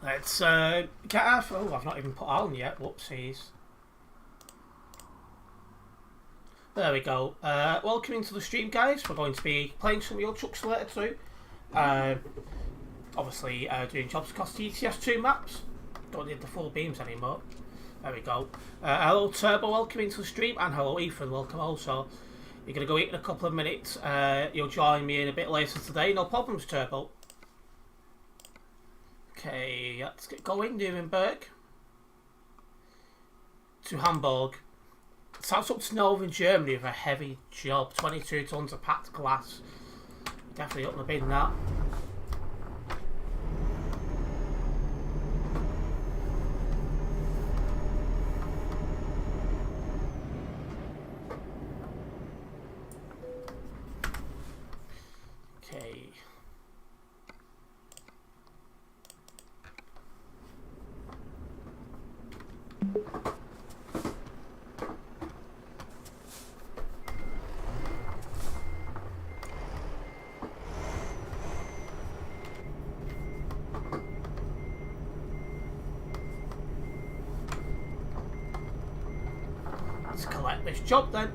Let's get our... Oh, I've not even put on yet. Whoopsies. There we go. Welcome into the stream, guys. We're going to be playing some Euro Truck Simulator 2. Obviously, doing jobs across TCS 2 maps. Don't need the full beams anymore. There we go. Hello, Turbo. Welcome into the stream. And hello, Ethan. Welcome also. You're going to go eat in a couple of minutes. You'll join me in a bit later today. No problems, Turbo. Okay, let's get going. Nuremberg to Hamburg. Sounds up to Northern Germany with a heavy job. 22 tons of packed glass. Definitely up the bin, that. Okay. Let's collect this job then.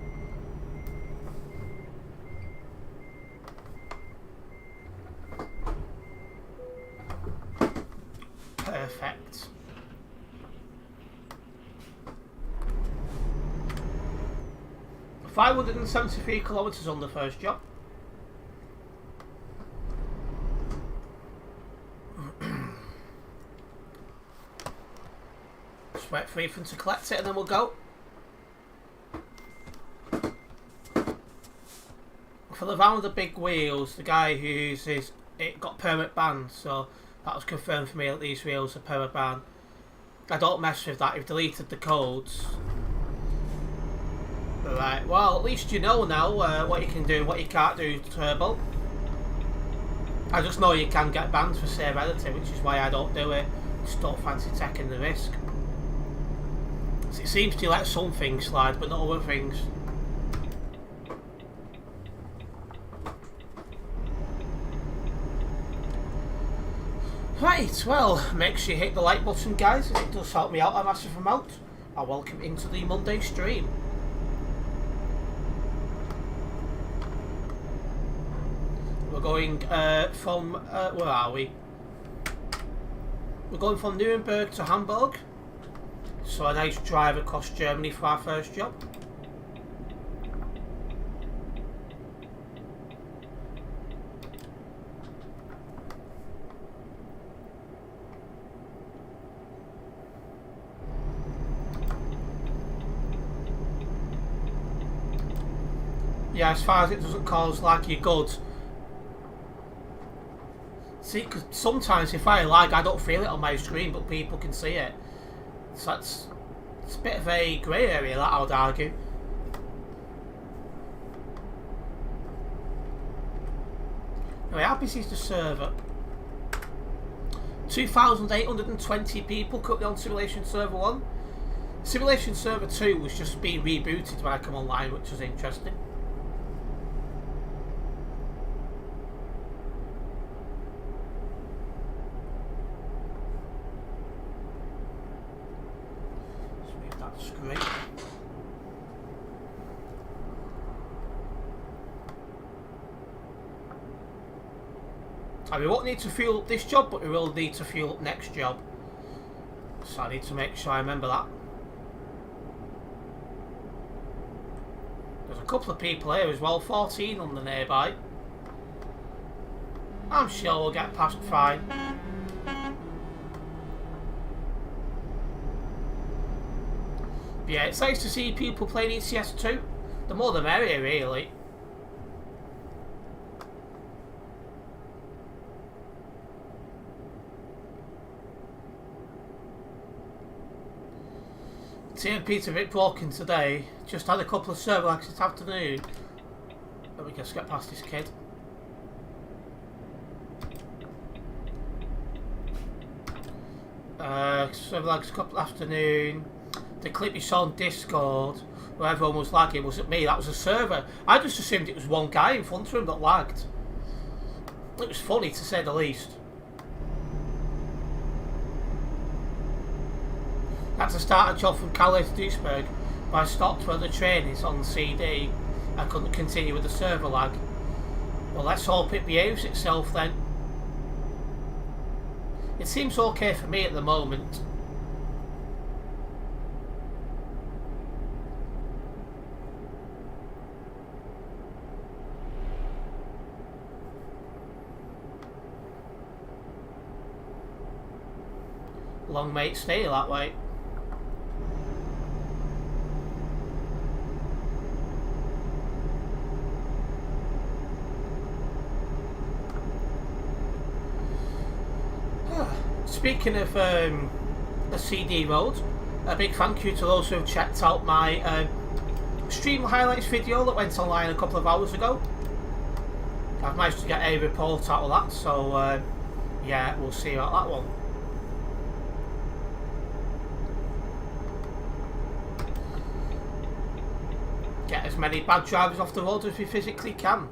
Perfect. $573 kilometers on the first job. Just wait for Ethan to collect it and then we'll go. For the van with the big wheels, the guy who uses it got permit banned, so that was confirmed for me that these wheels are permit banned. I don't mess with that. You've deleted the codes. Right, well, at least you know now what you can do and what you can't do, Turbo. I just know you can get banned for save editing, which is why I don't do it. Just don't fancy taking the risk. It seems to let some things slide, but not other things. Right, well, make sure you hit the like button, guys. It does help me out a massive amount. And welcome into the Monday stream. We're going from, where are we? We're going from Nuremberg to Hamburg. So a nice drive across Germany for our first job. Yeah, as far as it doesn't cause like your goods. See, because sometimes if I lag, I don't feel it on my screen, but people can see it. So it's a bit of a grey area, that I would argue. Anyway, how busy is the server? 2,820 people currently on Simulation Server 1. Simulation Server 2 was just being rebooted when I come online, which was interesting. That's great. We won't need to fuel up this job, but we will need to fuel up next job. So I need to make sure I remember that. There's a couple of people here as well, 14 on the nearby. I'm sure we'll get past fine. But yeah, it's nice to see people playing ECS 2. The more the merrier, really. TMP's a bit broken today. Just had a couple of server lags this afternoon. Let me just get past this kid. Server lags a couple afternoon. The clip you saw on Discord where everyone was lagging wasn't me, that was a server. I just assumed it was one guy in front of him that lagged. It was funny to say the least. Had to start a job from Calais to Duisburg, but I stopped where the train is on the CD. I couldn't continue with the server lag. Well, let's hope it behaves itself then. It seems okay for me at the moment. Long may it stay that way. Speaking of the CD mode, a big thank you to those who have checked out my stream highlights video that went online a couple of hours ago. I've managed to get a report out of that, so yeah, we'll see about that one. Get as many bad drivers off the road as we physically can.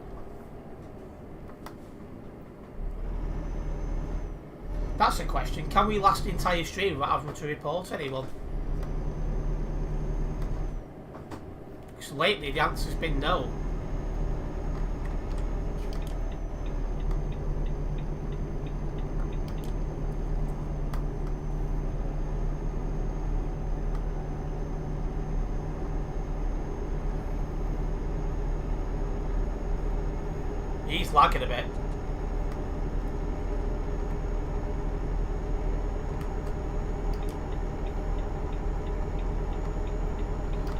That's a question. Can we last the entire stream without having to report anyone? Because lately the answer's been no. He's lagging a bit.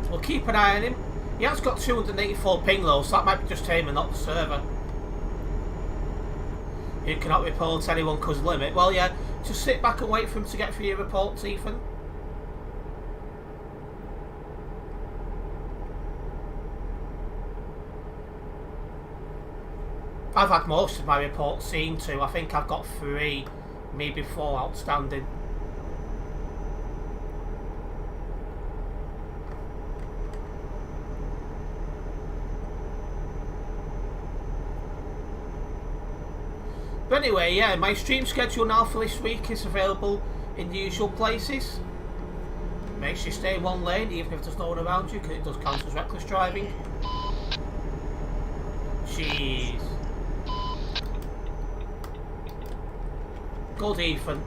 We'll keep an eye on him. He has got 284 ping though, so that might be just him and not the server. You cannot report anyone because limit. Well, yeah, just sit back and wait for him to get through your reports, Ethan. I've had most of my reports seen to. I think I've got 3, maybe 4 outstanding. But anyway, yeah, my stream schedule now for this week is available in the usual places. Make sure you stay in one lane, even if there's no one around you, because it does count as reckless driving. Jeez. Good, Ethan.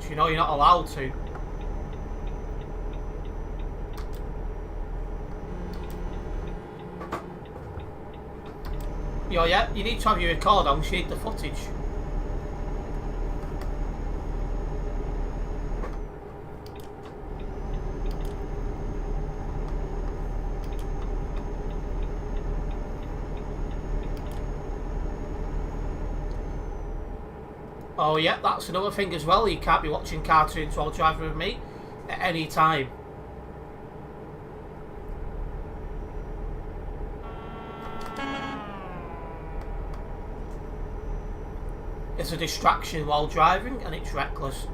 Do you know you're not allowed to? Yeah, you need to have your record on, you need the footage. Oh yeah, that's another thing as well, you can't be watching cartoons while driving with me at any time. It's a distraction while driving and it's reckless.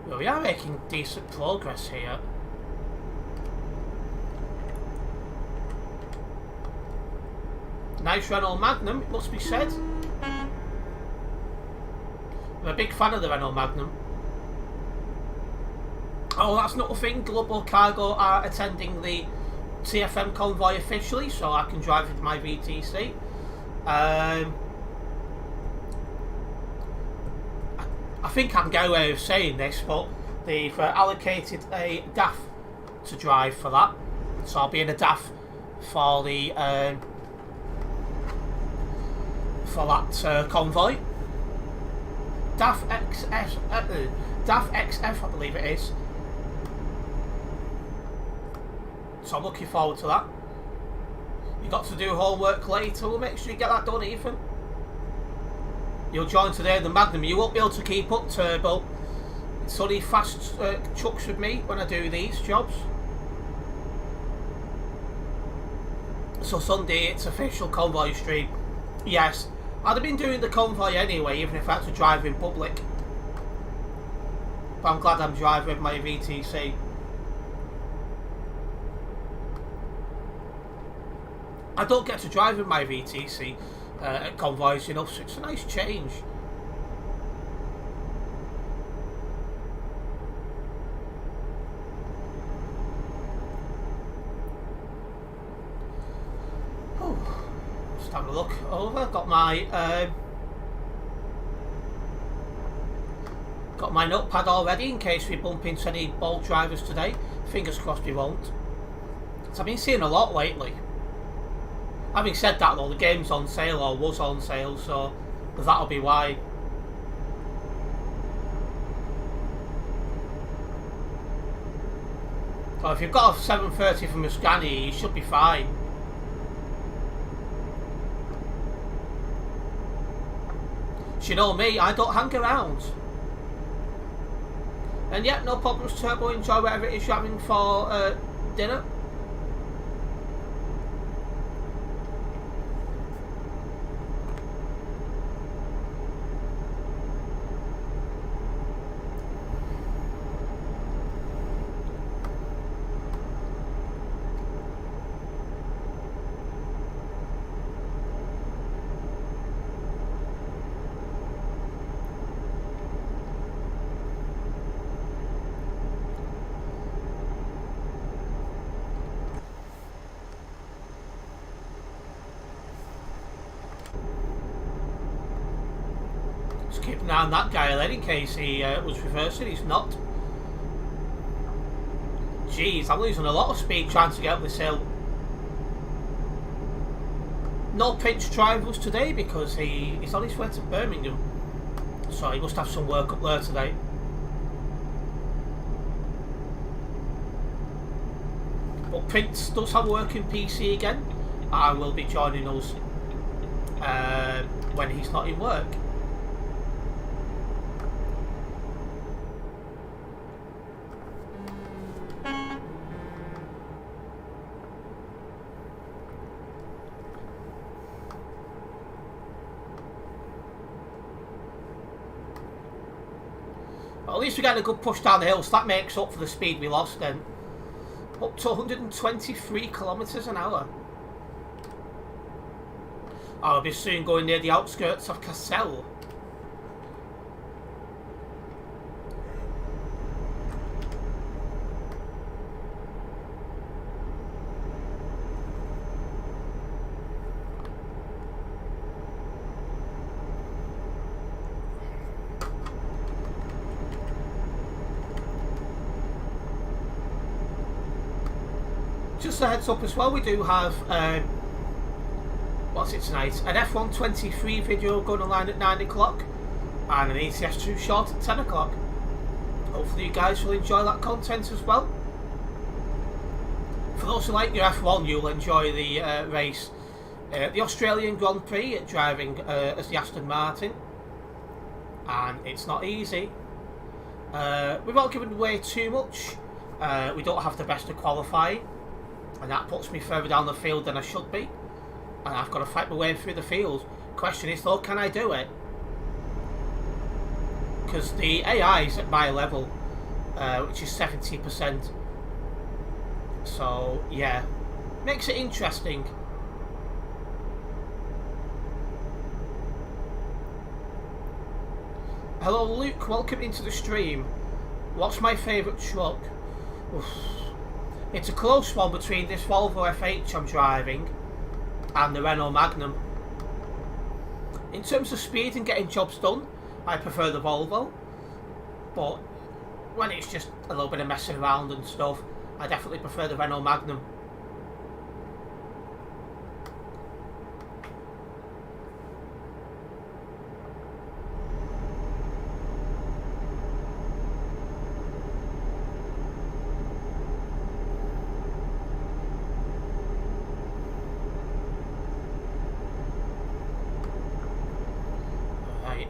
Well, we are making decent progress here. Nice Renault Magnum, it must be said. I'm a big fan of the Renault Magnum. Oh, that's not a thing. Global Cargo are attending the TFM convoy officially, so I can drive with my VTC. I think I can get away with saying this, but they've allocated a DAF to drive for that, so I'll be in a DAF for the for that convoy. DAF XF, I believe it is. So I'm looking forward to that. You got to do homework later. We'll make sure you get that done, Ethan. You'll join today in the Magnum. You won't be able to keep up, Turbo. It's only fast trucks with me when I do these jobs. So Sunday, it's official convoy stream. Yes, I'd have been doing the convoy anyway, even if I had to drive in public. But I'm glad I'm driving with my VTC. I don't get to drive in my VTC at convoys, you know, so it's a nice change. Oh, just have a look over. Got my notepad already in case we bump into any bold drivers today. Fingers crossed we won't. So I've been seeing a lot lately. Having said that though, the game's on sale, or was on sale, so that'll be why. So if you've got a 730 from a Scania, you should be fine. So you know me, I don't hang around. And yeah, no problems, Turbo. Enjoy whatever it is you're having for dinner. Just keep an eye on that guy then in case he was reversing. He's not. Jeez, I'm losing a lot of speed trying to get up this hill. No pinch drivers today because he's on his way to Birmingham. So he must have some work up there today. But Prince does have work in PC again and will be joining us when he's not in work. Well, at least we got a good push down the hill, so that makes up for the speed we lost then. Up to 123 kilometres an hour. I'll be soon going near the outskirts of Cassel. Just a heads up as well, we do have what's it tonight? An F123 video going online at 9 o'clock and an ETS2 short at 10 o'clock. Hopefully you guys will enjoy that content as well. For those who like your F1, you'll enjoy the race, the Australian Grand Prix, driving as the Aston Martin, and it's not easy. We won't give away too much. We don't have the best of qualifying, and that puts me further down the field than I should be, and I've got to fight my way through the field. Question is though, can I do it? Because the AI is at my level, which is 70%. So yeah, makes it interesting. Hello Luke, welcome into the stream. What's my favourite truck? Oof. It's a close one between this Volvo FH I'm driving and the Renault Magnum. In terms of speed and getting jobs done, I prefer the Volvo, but when it's just a little bit of messing around and stuff, I definitely prefer the Renault Magnum.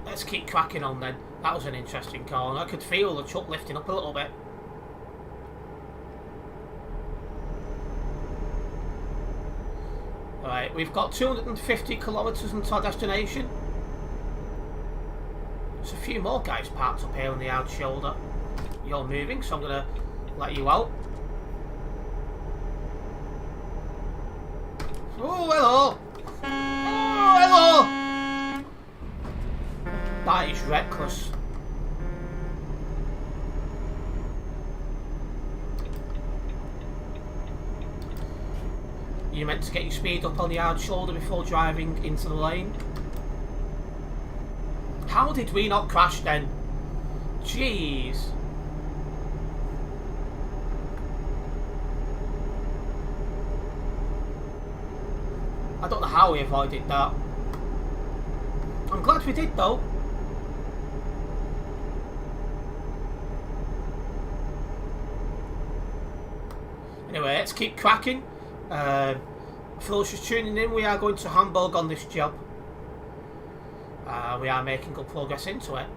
Let's keep cracking on then. That was an interesting corner. I could feel the truck lifting up a little bit. Right, we've got 250 kilometres into our destination. There's a few more guys parked up here on the hard shoulder. You're moving, so I'm going to let you out. Oh, hello! Oh, hello! That is reckless. You're meant to get your speed up on the hard shoulder before driving into the lane. How did we not crash then? Jeez. I don't know how we avoided that. I'm glad we did though. Anyway, let's keep cracking. For those just tuning in, we are going to Hamburg on this job. We are making good progress into it.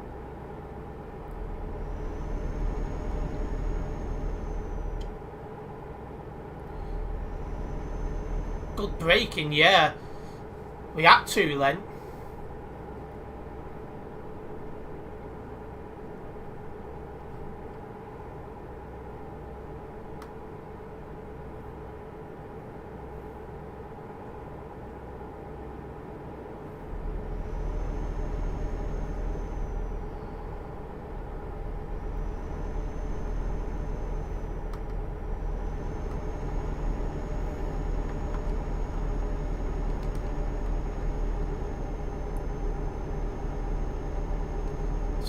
Good braking, yeah. We had to then.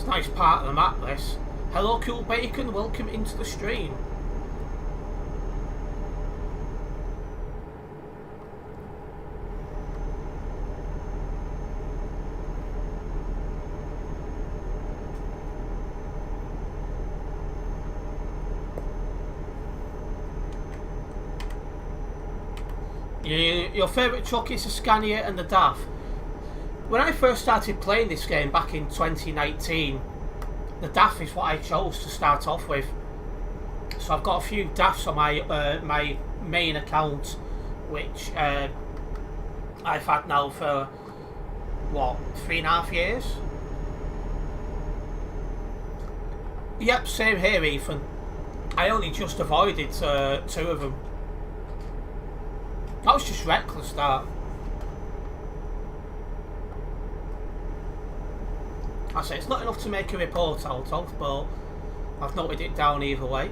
Nice part of the map, this. Hello, Cool Bacon, welcome into the stream. Your favourite truck is the Scania and the DAF. When I first started playing this game back in 2019, the DAF is what I chose to start off with. So I've got a few DAFs on my main account, which I've had now for, what, 3.5 years? Yep, same here, Ethan. I only just avoided 2 of them. That was just reckless, that. I say it's not enough to make a report out of, but I've noted it down either way.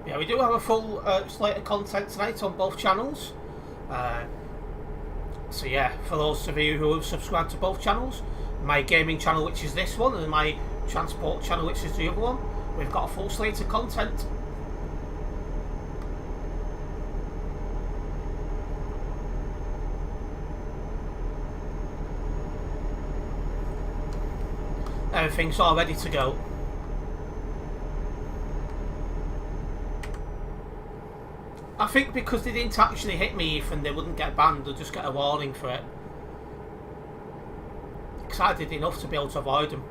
Yeah, we do have a full slate of content tonight on both channels. So yeah, for those of you who have subscribed to both channels, my gaming channel, which is this one, and my transport channel, which is the other one, we've got a full slate of content. Everything's all ready to go. I think because they didn't actually hit me, Ethan, they wouldn't get banned, they'd just get a warning for it. Because I did enough to be able to avoid them.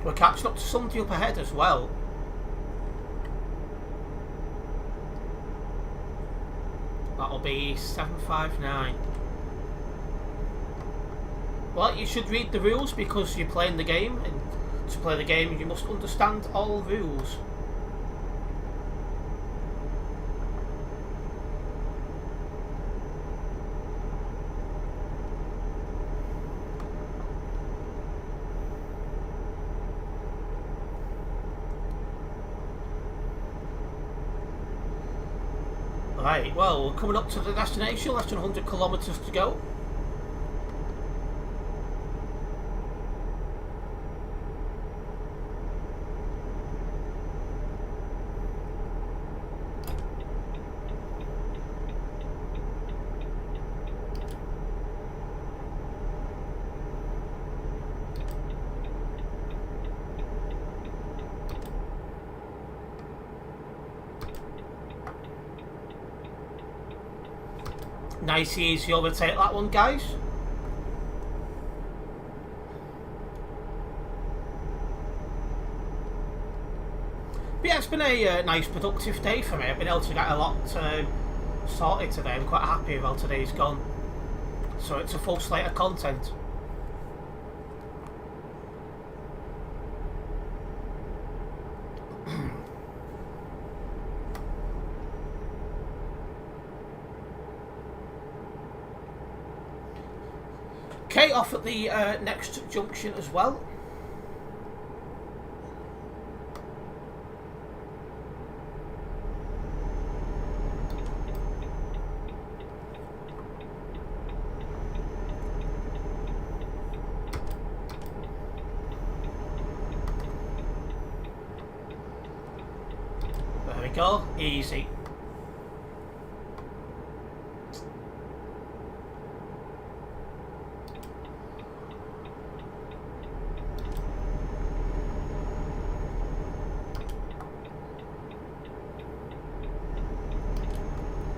We're catching up to somebody up ahead as well. That'll be 759. Well, you should read the rules because you're playing the game, and to play the game you must understand all rules. Right, well, we're coming up to the destination, less than 100 kilometres to go. Nice easy overtake that one, guys. But yeah, it's been a nice productive day for me. I've been able to get a lot sorted today. I'm quite happy with how today's gone. So it's a full slate of content. Okay, off at the next junction as well. There we go, easy.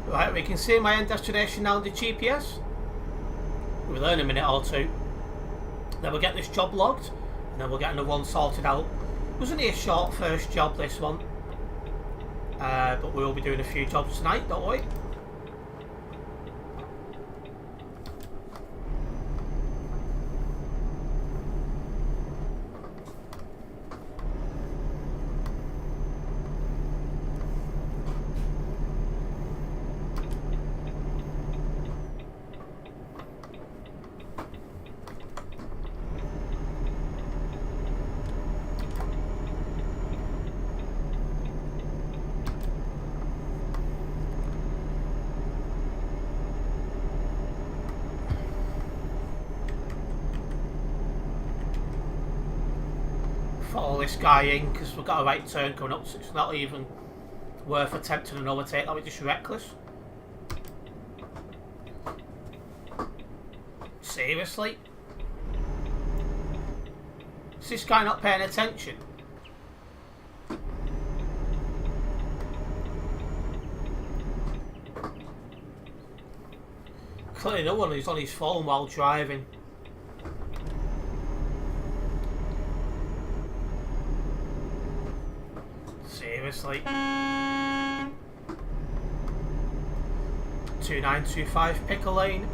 Right, we can see my end destination now on the GPS. We'll learn a minute or two. Then we'll get this job logged, and then we'll get another one sorted out. It was only a short first job, this one. But we will be doing a few jobs tonight, don't worry. Follow this guy in because we've got a right turn coming up, so it's not even worth attempting an overtake. That was just reckless. Seriously? Is this guy not paying attention? Clearly no one is on his phone while driving. Seriously. 2925 pick a lane.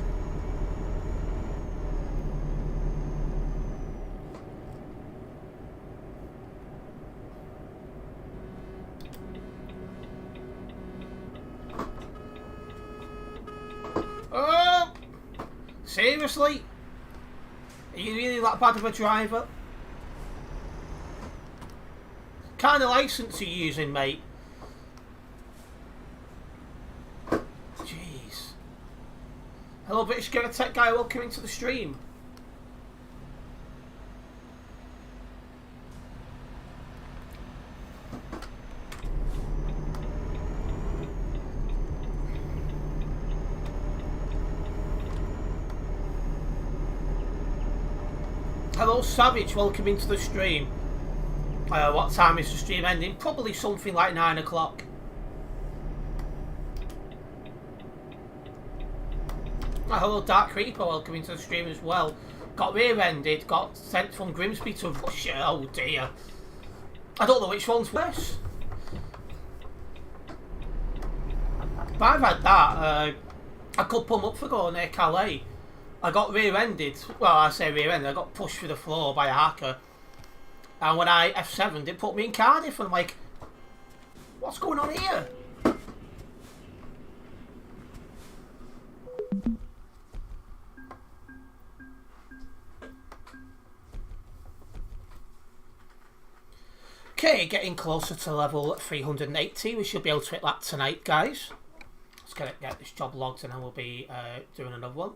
Oh! Seriously? Are you really that bad of a driver? Kind of license are you using, mate? Jeez. Hello, British Gamer Tech Guy. Welcome into the stream. Hello, Savage. Welcome into the stream. What time is the stream ending? Probably something like 9 o'clock. Hello, Dark Reaper. Welcome into the stream as well. Got rear-ended. Got sent from Grimsby to Russia. Oh dear. I don't know which one's worse. But I've had that. I could pump up for going near Calais. I got rear-ended. Well, I say rear-ended. I got pushed through the floor by a hacker. And when I F7'd, it put me in Cardiff. And I'm like, what's going on here? Okay, getting closer to level 380. We should be able to hit that tonight, guys. Let's get this job logged and then we'll be doing another one.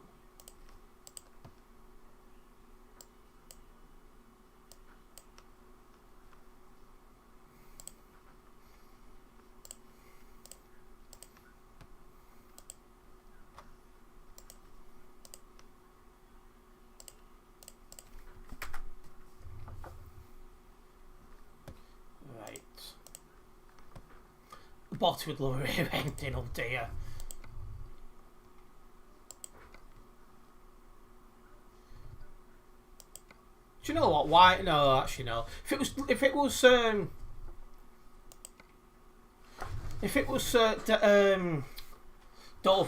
Bot with lower rear ending, oh dear. Do you know what? Why? No, actually, no. If it was Dover,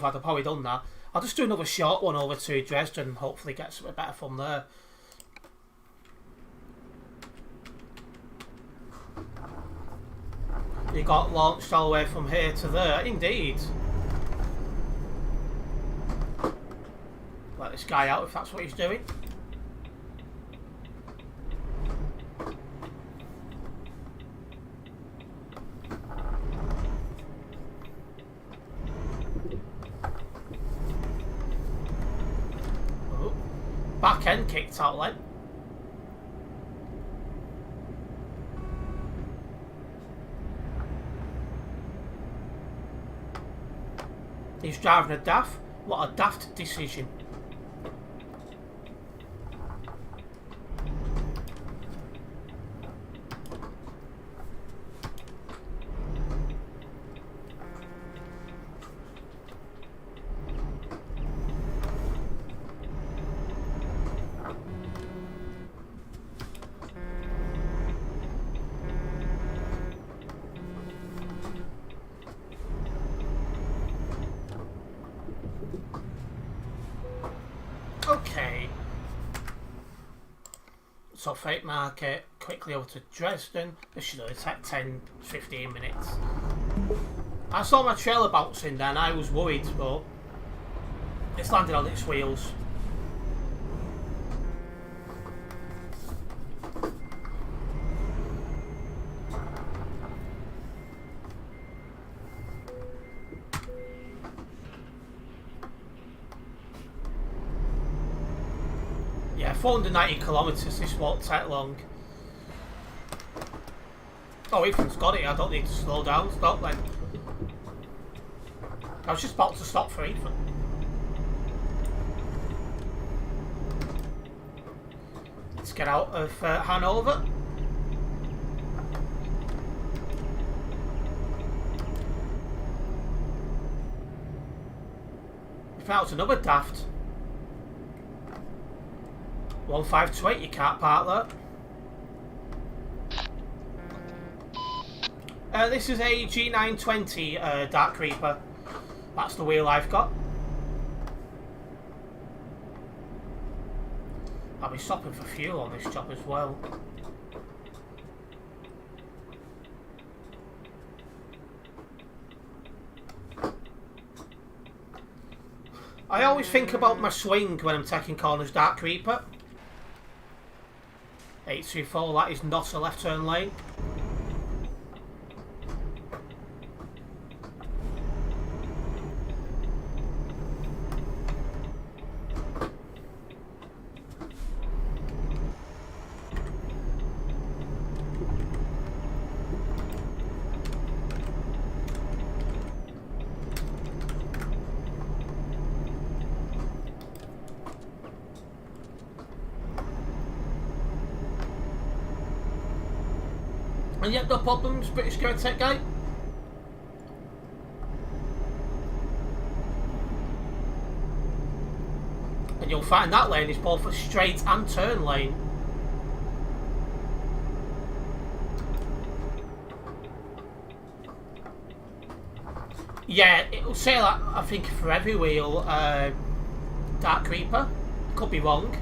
I'd have probably done that. I'll just do another short one over to Dresden and hopefully get something better from there. You got launched all the way from here to there. Indeed. Let this guy out if that's what he's doing. Back end kicked out then. He's driving a daft. What a daft decision. Okay. So Freight Market, quickly over to Dresden. This should only take 10-15 minutes. I saw my trailer bouncing then, I was worried, but it's landed on its wheels. Yeah, 490 kilometres, this won't take long. Oh, Ethan's got it, I don't need to slow down. Stop then. I was just about to stop for Ethan. Let's get out of Hanover. If that was another daft. 1528, you can't park there. This is a G920 Dark Reaper. That's the wheel I've got. I'll be stopping for fuel on this job as well. I always think about my swing when I'm taking corners Dark Reaper. 824, that is not a left turn lane. And yet, no problems, British Go Tech guy. And you'll find that lane is both a straight and turn lane. Yeah, it'll say that, I think, for every wheel, Dark Reaper. Could be wrong.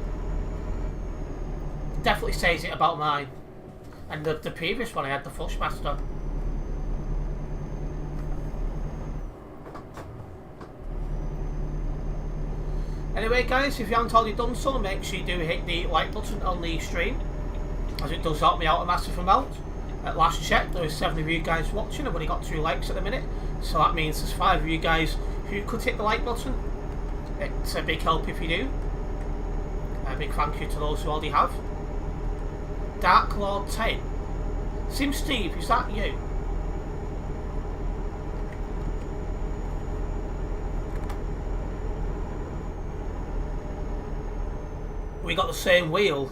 Definitely says it about mine. And the previous one I had the Fushmaster. Anyway guys, if you haven't already done so, make sure you do hit the like button on the stream, as it does help me out a massive amount. At last check, there was 7 of you guys watching. I've only got 2 likes at the minute, so that means there's 5 of you guys who could hit the like button. It's a big help if you do. A big thank you to those who already have. Dark Lord 10. Sim Steve, is that you? We got the same wheel.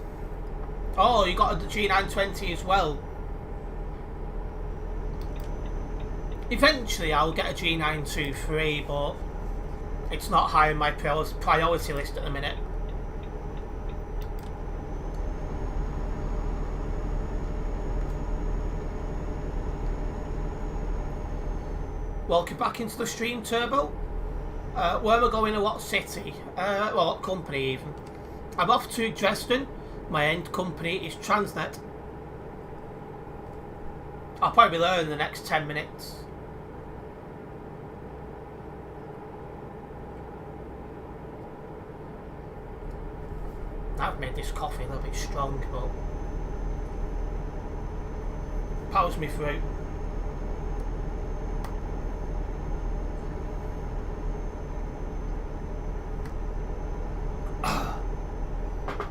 Oh, you got the G920 as well. Eventually I'll get a G923, but it's not high on my priority list at the minute. Welcome back into the stream, Turbo. Where we're going to what city? Well, what company even? I'm off to Dresden. My end company is Transnet. I'll probably be there in the next 10 minutes. I've made this coffee a little bit strong, but powers me through.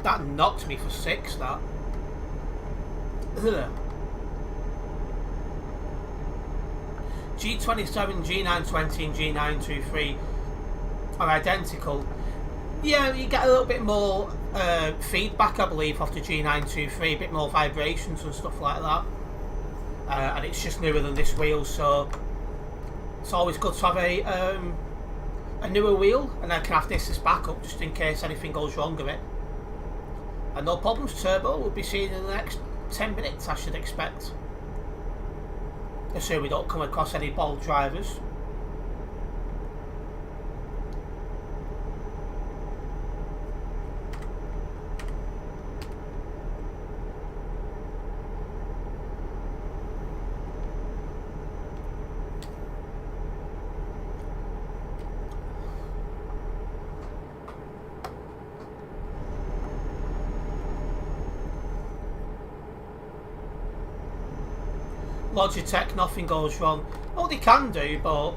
That knocked me for 6, that. Ugh. G27, G920 and G923 are identical. Yeah, you get a little bit more feedback, I believe, off the G923, a bit more vibrations and stuff like that. And it's just newer than this wheel, so it's always good to have a newer wheel, and I can have this as backup just in case anything goes wrong with it. And no problems, Turbo. We'll be seeing in the next 10 minutes, I should expect. Assuming we don't come across any bold drivers. Logitech, nothing goes wrong. Oh, they can do, but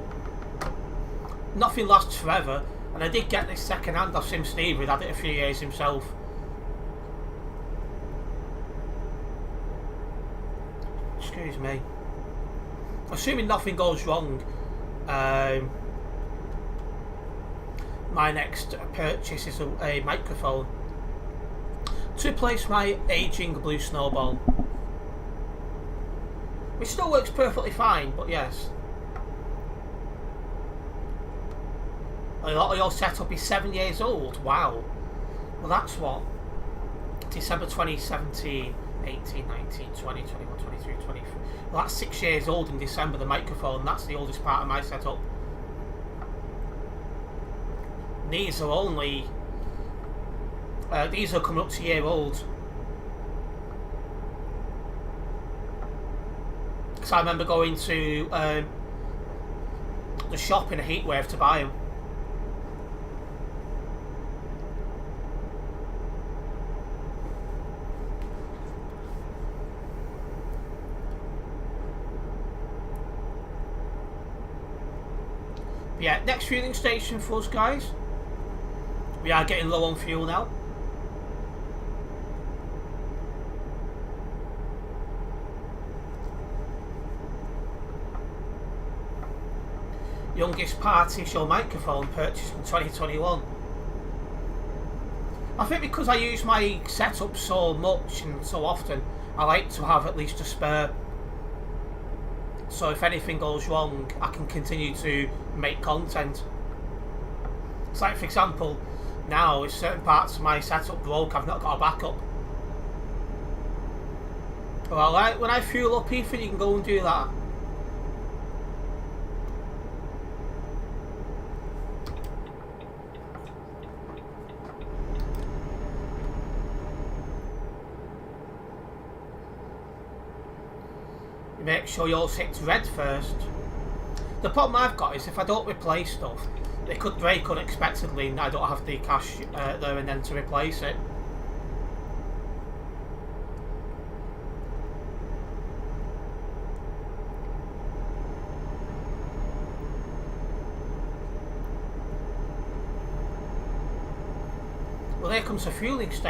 nothing lasts forever. And I did get this second hand off Sim Steve, who'd had it a few years himself. Excuse me. Assuming nothing goes wrong, my next purchase is a microphone to replace my aging Blue Snowball. Which still works perfectly fine, but yes. A lot of your setup is 7 years old. Wow. Well, that's what? December 2017, 18, 19, 20, 21, 22, 23. Well, that's 6 years old in December, the microphone. That's the oldest part of my setup. These are only... these are coming up to a year old. Because I remember going to the shop in a heatwave to buy them. But yeah, next fueling station for us, guys. We are getting low on fuel now. Youngest party show microphone purchased in 2021. I think because I use my setup so much and so often, I like to have at least a spare. So if anything goes wrong, I can continue to make content. It's like, for example, now if certain parts of my setup broke, I've not got a backup. Well, when I fuel up, Ethan, you can go and do that. Make sure yours hits red first. The problem I've got is if I don't replace stuff, it could break unexpectedly and I don't have the cash there and then to replace it. Well, there comes a fueling station.